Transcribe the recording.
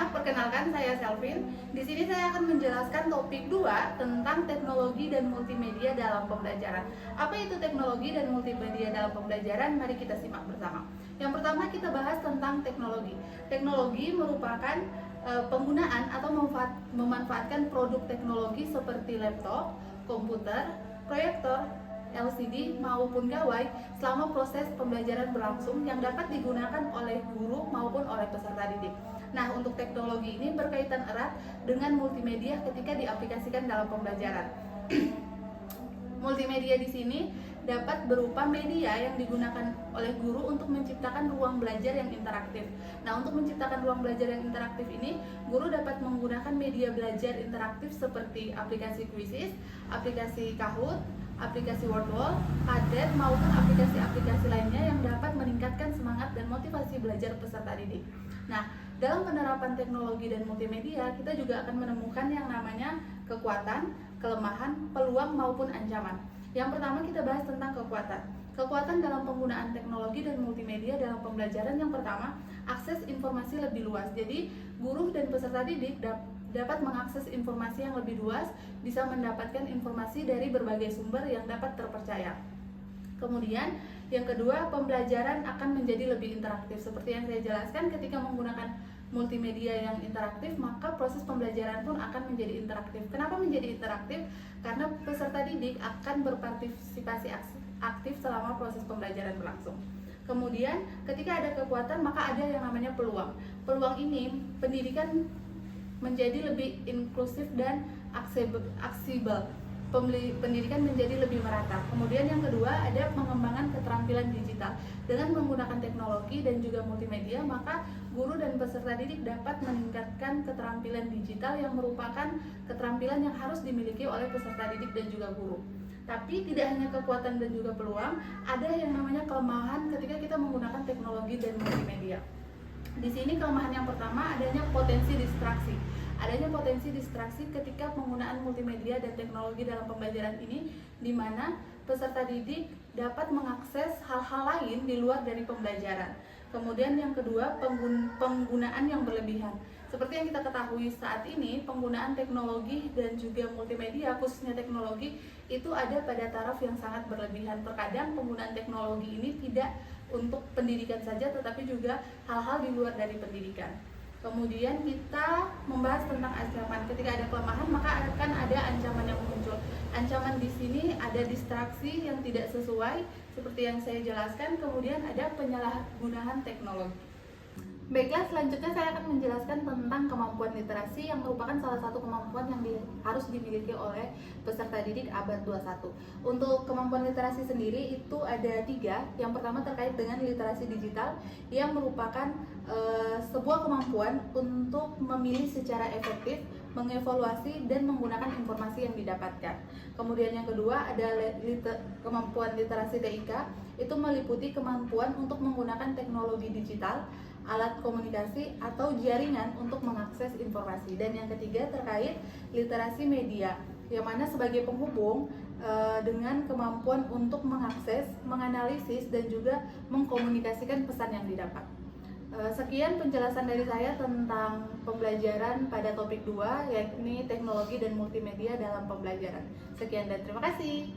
semuanya, perkenalkan saya Selvin. Di sini saya akan menjelaskan topik 2 tentang teknologi dan multimedia dalam pembelajaran. Apa itu teknologi dan multimedia dalam pembelajaran? Mari kita simak bersama. Yang pertama kita bahas tentang teknologi. Teknologi merupakan penggunaan atau memanfaatkan produk teknologi seperti laptop, komputer, proyektor, LCD maupun gawai selama proses pembelajaran berlangsung yang dapat digunakan oleh guru maupun oleh peserta didik. Nah, untuk teknologi ini berkaitan erat dengan multimedia ketika diaplikasikan dalam pembelajaran. Multimedia di sini dapat berupa media yang digunakan oleh guru untuk menciptakan ruang belajar yang interaktif. Nah, untuk menciptakan ruang belajar yang interaktif ini, guru dapat menggunakan media belajar interaktif seperti aplikasi Quizizz, aplikasi Kahoot, aplikasi Wordwall, Padlet, maupun aplikasi-aplikasi lainnya yang dapat meningkatkan semangat dan motivasi belajar peserta didik. Nah, dalam penerapan teknologi dan multimedia, kita juga akan menemukan yang namanya kekuatan, kelemahan, peluang, maupun ancaman. Yang pertama kita bahas tentang kekuatan. Kekuatan dalam penggunaan teknologi dan multimedia dalam pembelajaran yang pertama, akses informasi lebih luas. Jadi, guru dan peserta didik dapat mengakses informasi yang lebih luas, bisa mendapatkan informasi dari berbagai sumber yang dapat terpercaya. Kemudian, yang kedua, pembelajaran akan menjadi lebih interaktif. Seperti yang saya jelaskan, ketika menggunakan multimedia yang interaktif, maka proses pembelajaran pun akan menjadi interaktif. Kenapa menjadi interaktif? Karena peserta didik akan berpartisipasi aktif selama proses pembelajaran berlangsung. Kemudian, ketika ada kekuatan, maka ada yang namanya peluang. Peluang ini, pendidikan menjadi lebih inklusif dan aksesibel. Pendidikan menjadi lebih merata. Kemudian yang kedua ada pengembangan keterampilan digital. Dengan menggunakan teknologi dan juga multimedia, maka guru dan peserta didik dapat meningkatkan keterampilan digital yang merupakan keterampilan yang harus dimiliki oleh peserta didik dan juga guru. Tapi tidak hanya kekuatan dan juga peluang, ada yang namanya kelemahan ketika kita menggunakan teknologi dan multimedia. Di sini kelemahan yang pertama adanya potensi distraksi. Adanya potensi distraksi ketika penggunaan multimedia dan teknologi dalam pembelajaran ini, di mana peserta didik dapat mengakses hal-hal lain di luar dari pembelajaran. Kemudian yang kedua, penggunaan yang berlebihan. Seperti yang kita ketahui saat ini, penggunaan teknologi dan juga multimedia, khususnya teknologi, itu ada pada taraf yang sangat berlebihan. Terkadang penggunaan teknologi ini tidak untuk pendidikan saja, tetapi juga hal-hal di luar dari pendidikan. Kemudian kita membahas tentang ancaman. Ketika ada kelemahan, maka akan ada ancaman yang muncul. Ancaman di sini ada distraksi yang tidak sesuai, seperti yang saya jelaskan. Kemudian ada penyalahgunaan teknologi. Baiklah, selanjutnya saya akan menjelaskan tentang kemampuan literasi yang merupakan salah satu kemampuan yang harus dimiliki oleh peserta didik abad 21. Untuk kemampuan literasi sendiri itu ada 3. Yang pertama terkait dengan literasi digital yang merupakan sebuah kemampuan untuk memilih secara efektif, mengevaluasi dan menggunakan informasi yang didapatkan. Kemudian yang kedua ada kemampuan literasi TIK, itu meliputi kemampuan untuk menggunakan teknologi digital, alat komunikasi atau jaringan untuk mengakses informasi. Dan yang ketiga terkait literasi media, yang mana sebagai penghubung dengan kemampuan untuk mengakses, menganalisis dan juga mengkomunikasikan pesan yang didapat. Sekian penjelasan dari saya tentang pembelajaran pada topik 2, yakni teknologi dan multimedia dalam pembelajaran. Sekian dan terima kasih.